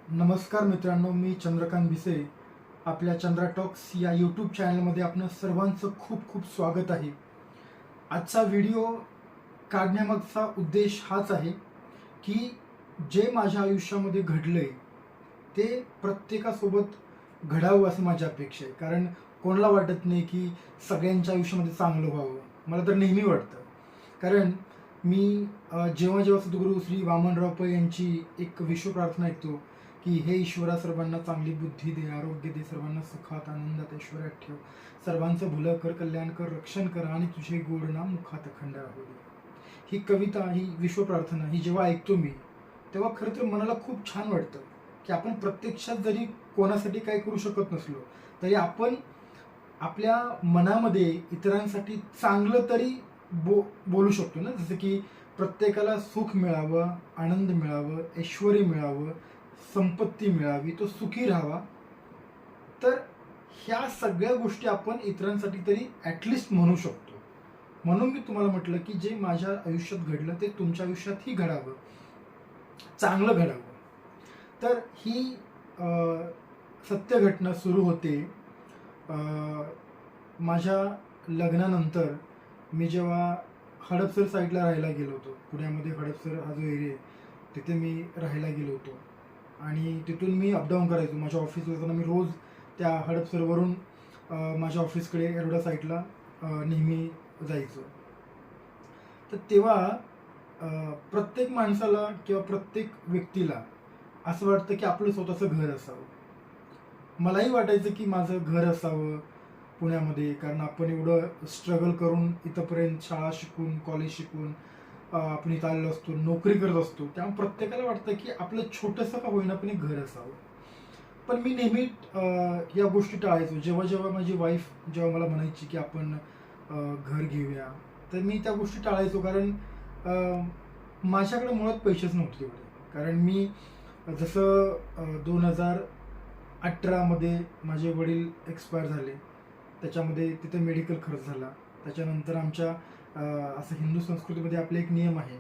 नमस्कार मित्रांनो, मी चंद्रकांत भिसे. आपल्या चंद्रा टॉक्स या यूट्यूब चॅनलमध्ये आपलं सर्वांचं खूप खूप स्वागत आहे. आजचा व्हिडिओ काढण्यामागचा उद्देश हाच आहे की जे माझ्या आयुष्यामध्ये घडलंय ते प्रत्येकासोबत घडावं असं माझी अपेक्षा आहे. कारण कोणाला वाटत नाही की सगळ्यांच्या आयुष्यामध्ये चांगलं व्हावं. मला तर नेहमी वाटतं. कारण मी जेव्हा जेव्हा सद्गुरू श्री वामनराव पै यांची एक विश्व प्रार्थना ऐकतो की हे ईश्वरा सर्वांना चांगली बुद्धी दे, आरोग्य दे, सर्वांना सुखात आनंदात ऐश्वर्यात ठेव, सर्वांचं भलं कर, कल्याण कर, रक्षण कर आणि तुझे गोड नाम मुखात अखंड राहू दे. ही कविता, ही विश्व प्रार्थना ही जेव्हा ऐकतो मी, तेव्हा खरं तर मनाला खूप छान वाटतं की आपण प्रत्यक्षात जरी कोणासाठी काही करू शकत नसलो तरी आपण आपल्या मनामध्ये इतरांसाठी चांगलं तरी बोलू शकतो ना. जसं की प्रत्येकाला सुख मिळावं, आनंद मिळावं, ऐश्वर मिळावं, संपत्ती मिळावी, तो सुखी राहावा. तर ह्या सगळ्या गोष्टी आपण इतरांसाठी तरी ॲटलिस्ट म्हणू शकतो. म्हणून मी तुम्हाला म्हटलं की जे माझ्या आयुष्यात घडलं ते तुमच्या आयुष्यातही घडावं, चांगलं घडावं. तर ही सत्य घटना सुरू होते माझ्या लग्नानंतर. मी जेव्हा हडपसर साईडला राहायला गेलो होतो, पुण्यामध्ये हडपसर हा जो एरिया आहे तिथे मी राहायला गेलो होतो आणि तिथून मी अपडाऊन करायचो. माझ्या ऑफिसला जाताना मी रोज त्या हडपसरवरून माझ्या ऑफिसकडे एरोडा साईडला नेहमी जायचो. तर तेव्हा प्रत्येक माणसाला किंवा प्रत्येक व्यक्तीला असं वाटतं की आपलं स्वतःचं घर असावं. मलाही वाटायचं की माझं घर असावं पुण्यामध्ये, कारण आपण एवढं स्ट्रगल करून इथंपर्यंत शाळा शिकून, कॉलेज शिकून आपण इथं आलेलो असतो, नोकरी करत असतो. त्यामुळे प्रत्येकाला वाटतं की आपलं छोटंसं का होईना पण एक घर असावं. पण मी नेहमी या गोष्टी टाळायचो. जेव्हा जेव्हा माझी वाईफ जेव्हा मला म्हणायची की आपण घर घेऊया, तर मी त्या गोष्टी टाळायचो. कारण माझ्याकडे मुळात पैसेच नव्हते तेवढे. कारण मी जसं 2018मध्ये माझे वडील एक्सपायर झाले. त्याच्यामध्ये तिथे मेडिकल खर्च झाला. त्याच्यानंतर आमच्या असं हिंदू संस्कृतीमध्ये आपले एक नियम आहे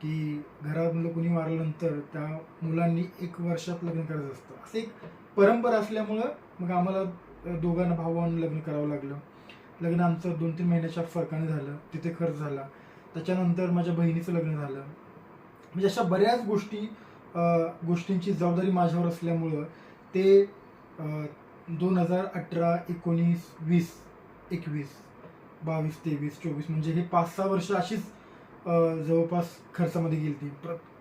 की घरामधलं कोणी वारल्यानंतर त्या मुलांनी 1 वर्षात लग्न करायचं असतं. असं एक परंपरा असल्यामुळं मग आम्हाला दोघांना भावांना लग्न करावं लागलं. लग्न आमचं 2-3 महिन्याच्या फरकाने झालं. तिथे खर्च झाला. त्याच्यानंतर माझ्या बहिणीचं लग्न झालं. म्हणजे अशा बऱ्याच गोष्टींची जबाबदारी माझ्यावर असल्यामुळं ते 2018, 19, 20, 21, 22, 23, 24 म्हणजे हे 5-6 वर्ष अशीच जवळपास खर्चामध्ये गेली ती.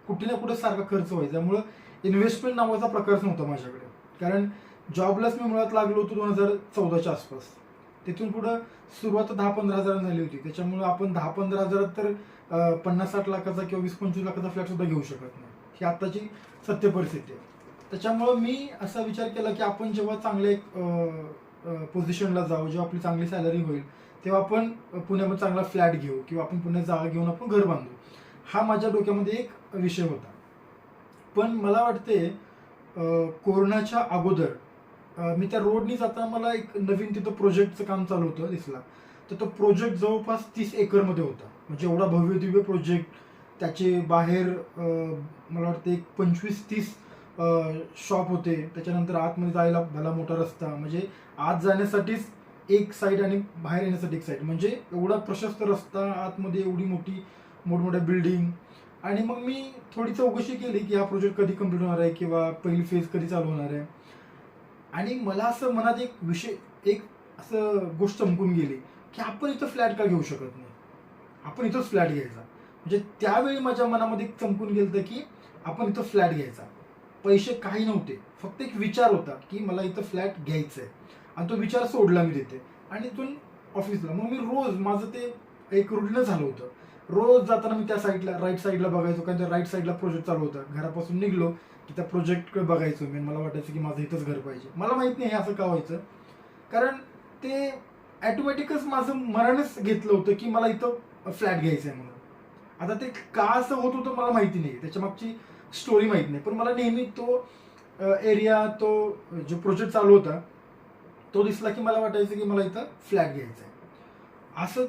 कुठे ना कुठे सारखा खर्च व्हायचा. त्यामुळं इन्व्हेस्टमेंट नावाचा प्रकारच नव्हता माझ्याकडे. कारण जॉबलाच मी मुळात लागलो होतो 2014च्या आसपास. तिथून पुढं सुरुवात 10-15 हजारांनी झाली होती. त्याच्यामुळं आपण 10-15 हजारात तर 50-60 लाखाचा किंवा 20-25 लाखाचा फ्लॅट सुद्धा घेऊ शकत नाही. ही आत्ताची सत्य परिस्थिती आहे. त्याच्यामुळं मी असा विचार केला की आपण जेव्हा चांगल्या एक पोझिशनला जाऊ, जेव्हा आपली चांगली सॅलरी होईल, तेव्हा आपण पुण्यामध्ये चांगला फ्लॅट घेऊ किंवा आपण पुण्यात जागा घेऊन आपण घर बांधू. हा माझ्या डोक्यामध्ये एक विषय होता. पण मला वाटते कोरोनाच्या अगोदर मी त्या रोडनी जाताना मला एक नवीन तिथं प्रोजेक्टचं काम चालू होतं दिसला. तर तो प्रोजेक्ट जवळपास 30 एकरमध्ये होता. म्हणजे एवढा भव्य दिव्य प्रोजेक्ट. त्याचे बाहेर मला वाटतं एक 25-30 शॉप होते. त्याच्यानंतर आतमध्ये जायला भला मोठा रस्ता. म्हणजे आत जाण्यासाठीच एक साईड आणि बाहेर येण्यासाठी एक साईड. म्हणजे एवढा प्रशस्त रस्ता, आतमध्ये एवढी मोठमोठ्या बिल्डिंग. आणि मग मी थोडी चौकशी केली की हा प्रोजेक्ट कधी कंप्लीट होणार आहे किंवा पहिली फेज कधी चालू होणार आहे. आणि मला असं मनात एक असं गोष्ट चमकून गेली की आपण इथं फ्लॅट का घेऊ शकत नाही, आपण इथंच फ्लॅट घ्यायचा. म्हणजे त्यावेळी माझ्या मनामध्ये चमकून गेलं की आपण इथं फ्लॅट घ्यायचा. पैसे काही नव्हते, फक्त एक विचार होता की मला इथं फ्लॅट घ्यायचं आहे. आणि तो विचार सोडला मी तिथे आणि इथून ऑफिसला. मग मी रोज माझं ते एक रुटीनच झालं होतं. रोज जाताना मी त्या साईडला राईट साईडला बघायचो, कारण त्या राईट साईडला प्रोजेक्ट चालू होता. घरापासून निघलो की त्या प्रोजेक्टकडे बघायचो मी. मला वाटायचं की माझं इथंच घर पाहिजे. मला माहित नाही हे असं का व्हायचं, कारण ते ॲटोमॅटिकच माझं मनानेच घेतलं होतं की मला इथं फ्लॅट घ्यायचं आहे म्हणून. आता ते का असं होत होतं मला माहिती नाही, त्याच्या मागची स्टोरी माहीत नाही. पण मला नेहमी तो एरिया, तो जो प्रोजेक्ट चालू होता तो दिसला की मला वाटायचं की मला इथं फ्लॅट घ्यायचा आहे. असं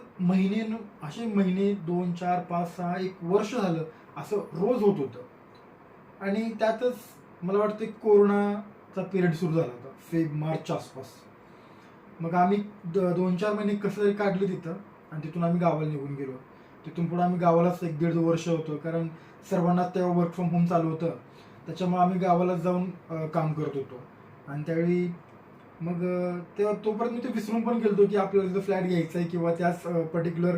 असे महिने 2, 4, 5, 6, 1 वर्ष झालं असं रोज होत होतं. आणि त्यातच मला वाटतं कोरोनाचा पिरियड सुरू झाला होता, मार्चच्या आसपास. मग आम्ही 2-4 महिने कसं तरी काढले तिथं आणि तिथून आम्ही गावाला निघून गेलो. तिथून पुढे आम्ही गावालाच 1-1.5 वर्ष होतो, कारण सर्वांना तेव्हा वर्क फ्रॉम होम चालू होतं. त्याच्यामुळे आम्ही गावालाच जाऊन काम करत होतो. आणि त्यावेळी मग तेव्हा तोपर्यंत मी ते विसरून पण गेलो की आपल्याला तिथं फ्लॅट घ्यायचा आहे किंवा त्याच पर्टिक्युलर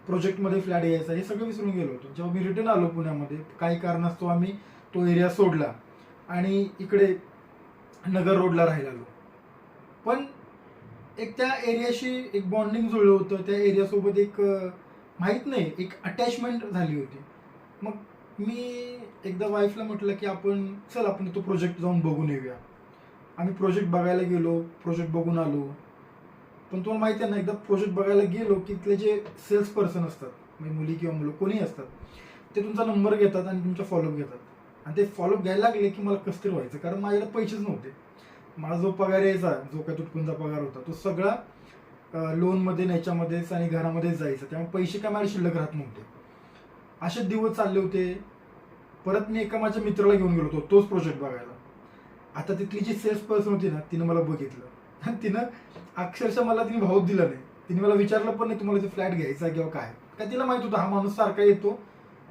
प्रोजेक्टमध्ये फ्लॅट घ्यायचा, हे सगळं विसरून गेलो होतो. जेव्हा मी रिटर्न आलो पुण्यामध्ये, काही कारणास्तव आम्ही तो एरिया सोडला आणि इकडे नगर रोडला राहायला आलो. पण एक त्या एरियाशी एक बॉन्डिंग जुळलं होतं, त्या एरियासोबत एक माहीत नाही, एक अटॅचमेंट झाली होती. मग मी एकदा वाईफला म्हटलं की आपण तो प्रोजेक्ट जाऊन बघून येऊया. आम्ही प्रोजेक्ट बघायला गेलो, प्रोजेक्ट बघून आलो. पण तुम्हाला माहिती आहे ना, एकदा प्रोजेक्ट बघायला गेलो की तिथले जे सेल्स पर्सन असतात, म्हणजे मुली किंवा मुलं कोणीही असतात, ते तुमचा नंबर घेतात आणि तुमचा फॉलोअप घेतात. आणि ते फॉलोअप घ्यायला लागले की मला कसं तरी व्हायचं, कारण माझ्याकडे पैसेच नव्हते. माझा जो पगार यायचा, जो काही तुटपुंजा पगार होता, तो सगळा लोनमध्ये याच्यामध्येच आणि घरामध्येच जायचं. त्यामुळे पैसे काय माझ्या शिल्लक राहत नव्हते. असे दिवस चालले होते. परत मी एका माझ्या मित्राला घेऊन गेलो होतो तोच प्रोजेक्ट बघायला. आता तिथली जी सेल्स पर्सन होती ना, तिनं मला बघितलं आणि तिनं अक्षरशः मला तिने भावच दिला नाही. तिने मला विचारलं पण नाही तुम्हाला फ्लॅट घ्यायचा किंवा काय. का तिला माहित होतं हा माणूस सारखा येतो,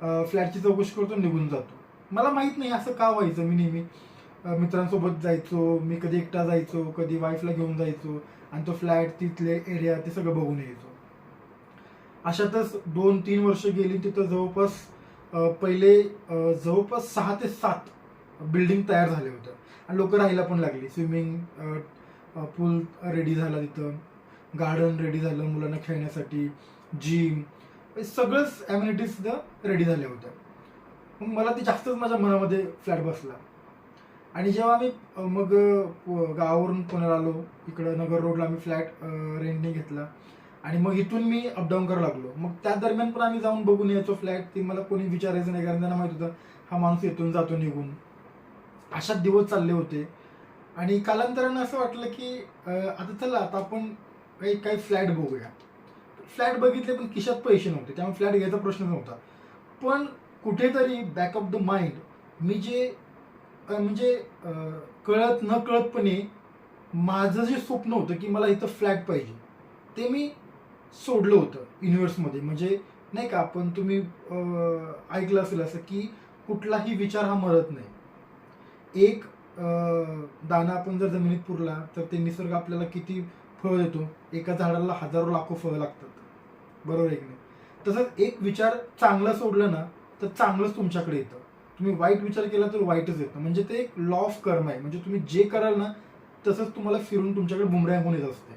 फ्लॅटची चौकशी करतो, निघून जातो. मला माहित नाही असं का व्हायचं. मी नेहमी मित्रांसोबत जायचो, मी कधी एकटा जायचो, कधी वाईफला घेऊन जायचो आणि तो फ्लॅट, तिथले एरिया, ते सगळं बघून यायचो. अशातच 2-3 वर्ष गेली. तिथं जवळपास पहिले जवळपास 6 ते 7 बिल्डिंग तयार झाले होते आणि लोक राहायला पण लागली. स्विमिंग पूल रेडी झाला तिथं, गार्डन रेडी झालं मुलांना खेळण्यासाठी, जिम, सगळंच ॲम्युनिटीज तिथं रेडी झाल्या होत्या. मग मला ते जास्तच माझ्या मनामध्ये फ्लॅट बसला. आणि जेव्हा आम्ही मग गावावरून पुण्याला आलो, इकडं नगर रोडला आम्ही फ्लॅट रेंटने घेतला आणि मग इथून मी अपडाऊन करायला लागलो. मग त्या दरम्यान पण आम्ही जाऊन बघून यायचो फ्लॅट. ते मला कोणी विचारायचं नाही, कारण त्यांना माहित होतं हा माणूस येथून जातो निघून. अशात दिवस चालले होते आणि कालांतरानं असं वाटलं की आता चला, आता आपण काही फ्लॅट बघूया. फ्लॅट बघितले पण खिशात पैसे नव्हते, त्यामुळे फ्लॅट घ्यायचा प्रश्न नव्हता. पण कुठेतरी बॅक ऑफ द माइंड मी जे म्हणजे कळत न कळतपणे माझं जे स्वप्न होतं की मला इथं फ्लॅट पाहिजे, ते मी सोडलं होतं युनिव्हर्समध्ये. म्हणजे नाही का, तुम्ही ऐकलं असेल असं की कुठलाही विचार हा मरत नाही. एक दाणा आपण जर जमिनीत पुरला तर ते निसर्ग आपल्याला किती फळ देतो. एका झाडाला हजारो लाखो फळं लागतात, बरोबर आहे की नाही. तसंच एक विचार चांगला सोडलं ना तर चांगलंच तुमच्याकडे येतं. तुम्ही वाईट विचार केला तर वाईटच येतं. म्हणजे ते एक लॉ ऑफ कर्म आहे. म्हणजे तुम्ही जे कराल ना तसंच तुम्हाला फिरून तुमच्याकडे बुमरँग होऊन येत असते.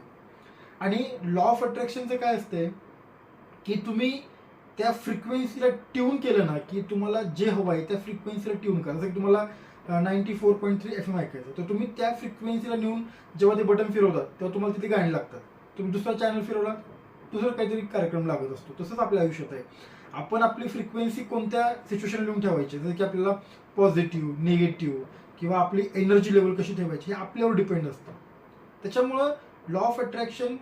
आणि लॉ ऑफ अट्रॅक्शनचं काय असते की तुम्ही त्या फ्रिक्वेन्सीला ट्यून केलं ना की तुम्हाला जे हवं आहे त्या फ्रिक्वेन्सीला ट्यून करा. जर तुम्हाला 94.3 FM ऐकायचं तर तुम्ही त्या फ्रिक्वेन्सीला नेऊन जेव्हा ते बटन फिरवतात तेव्हा तुम्हाला तिथे गाणी लागतात. तुम्ही दुसरा चॅनल फिरवला, दुसरा काहीतरी कार्यक्रम लागत असतो. तसंच आपल्या आयुष्यात आहे. आपण आपली फ्रिक्वेन्सी कोणत्या सिच्युएशन लिहून ठेवायची, जसं की आपल्याला पॉझिटिव्ह, निगेटिव्ह किंवा आपली एनर्जी लेवल कशी ठेवायची हे आपल्यावर डिपेंड असतं. त्याच्यामुळं लॉ ऑफ अट्रॅक्शन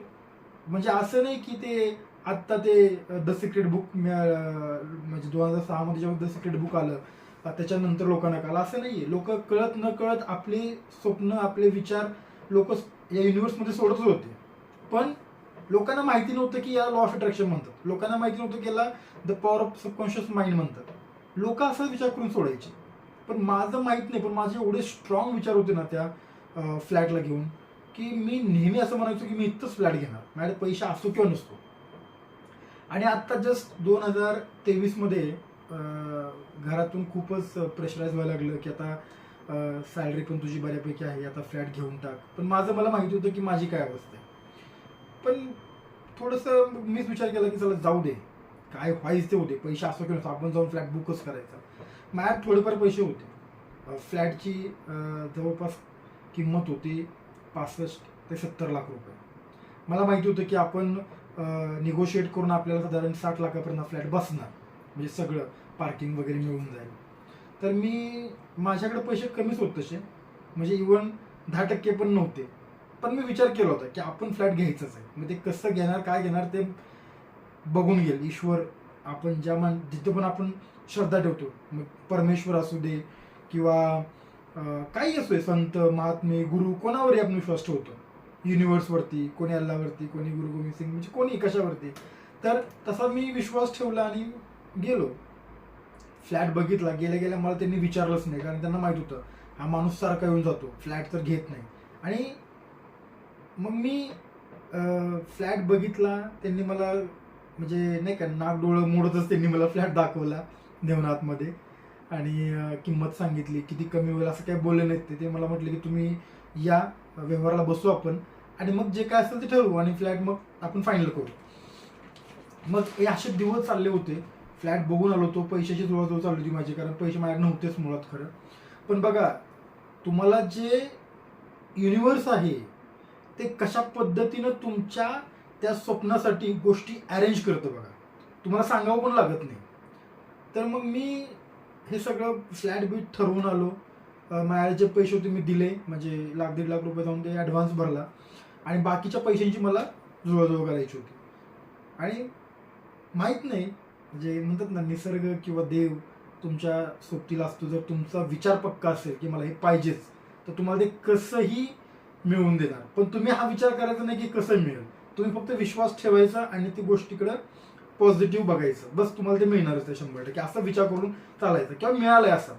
म्हणजे असं नाही की ते आत्ता ते द सिक्रेट बुक म्हणजे 2006 मध्ये जेव्हा द सिक्रेट बुक आलं त्याच्यानंतर लोकांना कळलं, असं नाहीये. लोक कळत न कळत आपले स्वप्न, आपले विचार लोक या युनिव्हर्समध्ये सोडतच होते. पण लोकांना माहिती नव्हतं की याला लॉ ऑफ अट्रॅक्शन म्हणतात. लोकांना माहिती नव्हतं की याला the power of subconscious mind म्हणतात. लोक असाच विचार करून सोडायचे. पण माझं माहित नाही, पण माझे एवढे स्ट्रॉंग विचार होते ना त्या फ्लॅटला घेऊन की मी नेहमी असं म्हणायचो की मी इथंच फ्लॅट घेणार, माझ्याकडे पैसे असो किंवा नसतो. आणि आत्ता जस्ट 2023 मध्ये घरातून खूपच प्रेशराईज व्हायला लागलं की आता सॅलरी पण तुझी बऱ्यापैकी आहे, आता फ्लॅट घेऊन टाक. पण मला माहिती होतं की माझी काय अवस्था आहे. पण थोडंसं मीच विचार केला की चला जाऊ दे, काय व्हायचं ते होते, पैसे असो किंवा आपण जाऊन फ्लॅट बुकच करायचा. माझ्यात थोडेफार पैसे होते. फ्लॅटची जवळपास किंमत होती 65 ते 70 लाख रुपये. मला माहिती होतं की आपण निगोशिएट करून आपल्याला साधारण 60 लाखापर्यंत फ्लॅट बसणार, म्हणजे सगळं पार्किंग वगैरे मिळून जाईल. तर माझ्याकडे पैसे कमीच होते तसे, म्हणजे इव्हन 10% पण नव्हते. पण मी विचार केला होता की आपण फ्लॅट घ्यायचंच आहे. मग ते कसं घेणार, काय घेणार ते बघून घेईल ईश्वर. आपण जिथं पण आपण श्रद्धा ठेवतो, मग परमेश्वर असू दे किंवा काही असतोय, संत महात्मे गुरु कोणावरही आपण विश्वास ठेवतो, युनिव्हर्सवरती, कोणी अल्लावरती, कोणी गुरु गोविंद सिंग, म्हणजे कोणी कशावरती. तर तसा मी विश्वास ठेवला आणि गेलो. फ्लॅट बघितला. गेल्या गेल्या मला त्यांनी विचारलंच नाही, कारण त्यांना माहित होतं हा माणूस सारखा येऊन जातो, फ्लॅट तर घेत नाही. आणि मग मी फ्लॅट बघितला. त्यांनी मला म्हणजे नाही का नाक डोळं मोडतच त्यांनी मला फ्लॅट दाखवला नेऊन आतमध्ये. आणि किंमत सांगितली, किती कमी होईल असं काही बोलले नाहीत ते. मला म्हटले की तुम्ही या, व्यवहाराला बसू आपण आणि मग जे काय असेल ते ठरवू आणि फ्लॅट मग आपण फायनल करू. मग हे असे दिवस चालले होते. फ्लॅट बघून आलो होतो. पैशाची जुळवाजुळव चालू होती माझी, कारण पैसे माझ्याकडे नव्हतेच मुळात खरं. पण बघा, तुम्हाला जे युनिव्हर्स आहे ते कशा पद्धतीनं तुमच्या त्या स्वप्नासाठी गोष्टी अरेंज करतं बघा, तुम्हाला सांगावं पण लागत नाही. तर मग मी हे सगळं फ्लॅट बीट ठरवून आलो. माझ्याकडे जे पैसे होते मी दिले, म्हणजे 1,00,000-1.5 लाख रुपये जाऊन ते ॲडव्हान्स भरला आणि बाकीच्या पैशांची मला जुळवाजुळव करायची होती. आणि माहीत नाही, म्हणजे म्हणतात ना, निसर्ग किंवा देव तुमच्या सोबतीला असतो. जर तुमचा विचार पक्का असेल की मला हे पाहिजेच, तर तुम्हाला ते कसंही मिळवून देणार. पण तुम्ही हा विचार करायचा नाही की कसं मिळेल, तुम्ही फक्त विश्वास ठेवायचा आणि ती गोष्टीकडं पॉझिटिव्ह बघायचं, बस तुम्हाला ते मिळणारच आहे 100%. असा विचार करून चालायचं किंवा मिळालंय असं.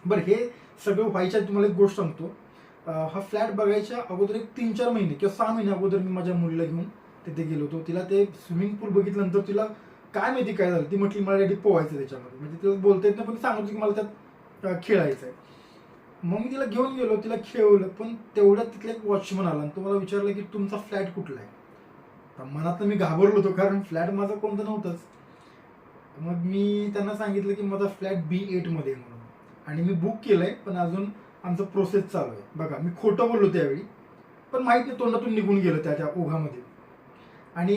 बरं, हे सगळं व्हायच्या तुम्हाला एक गोष्ट सांगतो. हा फ्लॅट बघायच्या अगोदर एक 3-4 महिने किंवा 6 महिने अगोदर मी माझ्या मुलीला घेऊन तिथे गेलो होतो. तिला ते स्विमिंग पूल बघितल्यानंतर तिला काय माहिती काय झालं, ती म्हटली मला डॅडी पोहायचं त्याच्यामध्ये. म्हणजे तिला बोलता येत नाही, पण सांगतो की मला त्यात खेळायचं आहे. मग मी तिला घेऊन गेलो, तिला खेळवलं. पण तेवढ्यात तिथला एक वॉचमन आला आणि तो मला विचारला की तुमचा फ्लॅट कुठला आहे. तर मनात मी घाबरलो होतो, कारण फ्लॅट माझा कोणता नव्हताच. मग मी त्यांना सांगितलं की माझा फ्लॅट B8 मध्ये म्हणून, आणि मी बुक केलंय, पण अजून आमचं प्रोसेस चालू आहे. बघा, मी खोटं बोललो त्यावेळी, पण माहित नाही, तोंडातून निघून गेलं त्या ओघामध्ये. आणि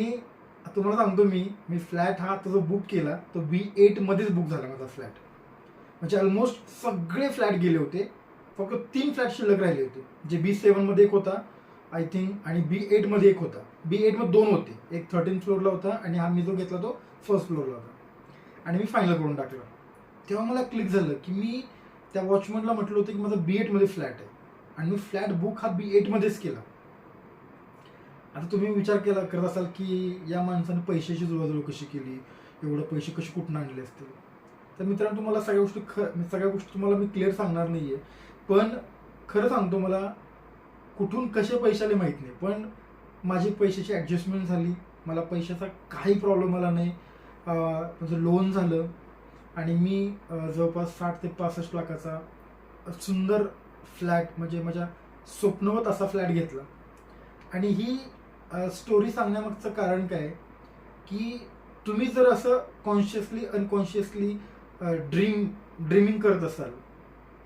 तुम्हाला सांगतो, मी फ्लॅट हा आता जो बुक केला तो B8 मध्येच बुक झाला माझा फ्लॅट. म्हणजे ऑलमोस्ट सगळे फ्लॅट गेले होते, फक्त 3 फ्लॅट शिल्लक राहिले होते. जे B7 मध्ये एक होता आय थिंक, आणि B8 मध्ये एक होता. B8 मध्ये 2 होते, एक 13th फ्लोअरला होता आणि हा मी जो घेतला तो 1st फ्लोअरला होता. आणि मी फायनल करून टाकलं. तेव्हा मला क्लिक झालं की मी त्या वॉचमनला म्हटलं होतं की माझा B8 मध्ये फ्लॅट आहे, आणि मी फ्लॅट बुक हा B8 मध्येच केला. आता तुम्ही विचार करत असाल की या माणसाने पैशाची जुळवाजुळव कशी केली, एवढे पैसे कसे कुठून आणले असतील. तर मित्रांनो, तुम्हाला सगळ्या गोष्टी तुम्हाला मी क्लिअर सांगणार नाहीये, पण खरं सांगतो, मला कुठून कसे पैसे आले माहीत नाही, पण माझी पैशाची ॲडजस्टमेंट झाली. मला पैशाचा काही प्रॉब्लेम आला नाही. माझं लोन झालं आणि मी जवळपास 60 ते 65 लाखाचा सुंदर फ्लॅट, म्हणजे माझ्या स्वप्नवत असा फ्लॅट घेतला. आणि ही स्टोरी सांगण्यामागचं कारण काय, की तुम्ही जर असं कॉन्शियसली अनकॉन्शियसली ड्रीमिंग करत असाल,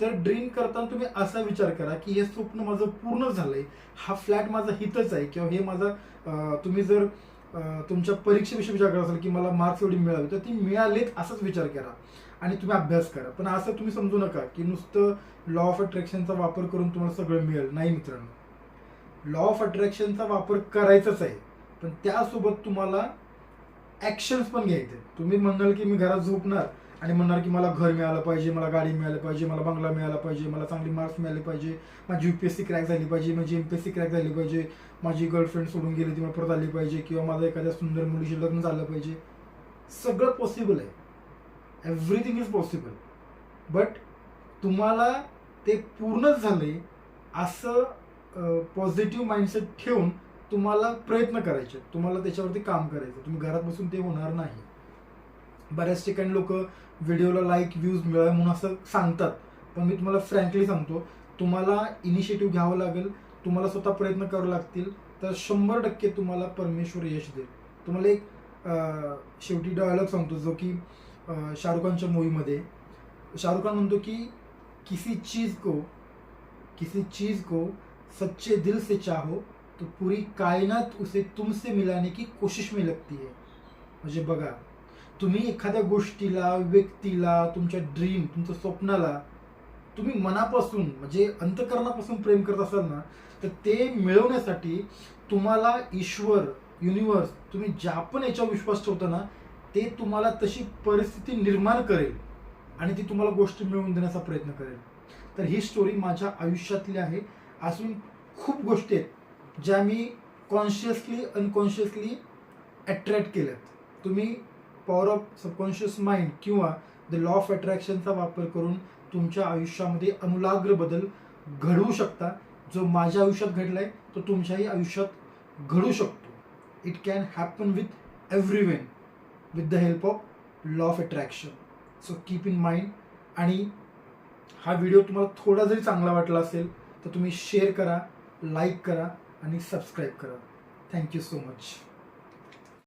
तर ड्रीम करताना तुम्ही असा विचार करा की हे स्वप्न माझं पूर्ण झालंय, हा फ्लॅट माझा हितच आहे, किंवा हे माझा तुम्ही जर तुमच्या परीक्षेविषयी विचार करत असाल की मला मार्क्स एवढी मिळावी, तर ती मिळालेत असाच विचार करा आणि तुम्ही अभ्यास करा. पण असं तुम्ही समजू नका की नुसतं लॉ ऑफ अट्रॅक्शनचा वापर करून तुम्हाला सगळं मिळेल. नाही मित्रांनो, लॉ ऑफ अट्रॅक्शनचा वापर करायचाच आहे, पण त्यासोबत तुम्हाला ॲक्शन्स पण घ्यायचे. तुम्ही म्हणाल की मी घरात झोपणार आणि म्हणणार की मला घर मिळालं पाहिजे, मला गाडी मिळाली पाहिजे, मला बंगला मिळाला पाहिजे, मला चांगली मार्क्स मिळाले पाहिजे, माझी UPSC क्रॅक झाली पाहिजे, माझी MPSC क्रॅक झाली पाहिजे, माझी गर्लफ्रेंड सोडून गेली ती मला परत आली पाहिजे, किंवा माझं एखाद्या सुंदर मुलीशी लग्न झालं पाहिजे. सगळं पॉसिबल आहे, एव्हरीथिंग इज पॉसिबल. बट तुम्हाला ते पूर्णच झाले असं पॉझिटिव्ह माइंडसेट ठेवून तुम्हाला प्रयत्न करायचे, तुम्हाला त्याच्यावरती काम करायचं. तुम्ही घरात बसून ते होणार नाही. बऱ्याच ठिकाणी लोक व्हिडिओला लाईक व्ह्यूज मिळावे म्हणून असं सांगतात, पण मी तुम्हाला फ्रँकली सांगतो, तुम्हाला इनिशिएटिव्ह घ्यावं लागेल, तुम्हाला स्वतः प्रयत्न करावे लागतील, तर 100% तुम्हाला परमेश्वर यश देईल. तुम्हाला एक शेवटी डायलॉग सांगतो, जो की शाहरुख खानच्या मूवीमध्ये शाहरुख खान म्हणतो की किसी चीज को सच्चे दिल से चाहो तो पूरी कायनात उसे तुमसे मिलाने की कोशिश में लगती है. म्हणजे बघा, तुम्ही एखाद्या गोष्टीला, व्यक्तीला, तुमच्या ड्रीम, तुमच्या स्वप्नाला तुम्ही मनापासून, म्हणजे अंतःकरणापासून प्रेम करत असाल ना, तर ते मिळवण्यासाठी तुम्हाला ईश्वर, युनिव्हर्स, तुम्ही ज्या पण याच्यावर विश्वास ठेवता ना, ते तुम्हाला तशी परिस्थिती निर्माण करेल आणि ती तुम्हाला गोष्ट मिळवून देण्याचा प्रयत्न करेल. तर ही स्टोरी माझ्या आयुष्यातली आहे. अजून खूप गोष्टी आहेत ज्या मी कॉन्शियसली अनकॉन्शियसली अट्रॅक्ट केल्यात. तुम्ही पॉवर ऑफ सबकॉन्शियस माइंड किंवा द लॉ ऑफ अट्रॅक्शनचा वापर करून तुमच्या आयुष्यामध्ये आमूलाग्र बदल घडवू शकता. जो माझ्या आयुष्यात घडलाय तो तुमच्याही आयुष्यात घडू शकतो. It can happen with everyone with the help of law of attraction. So keep in mind. आणि हा व्हिडिओ तुम्हाला थोडा जरी चांगला वाटला असेल तर तुम्ही शेअर करा, लाईक करा आणि सबस्क्राईब करा. Thank you so much.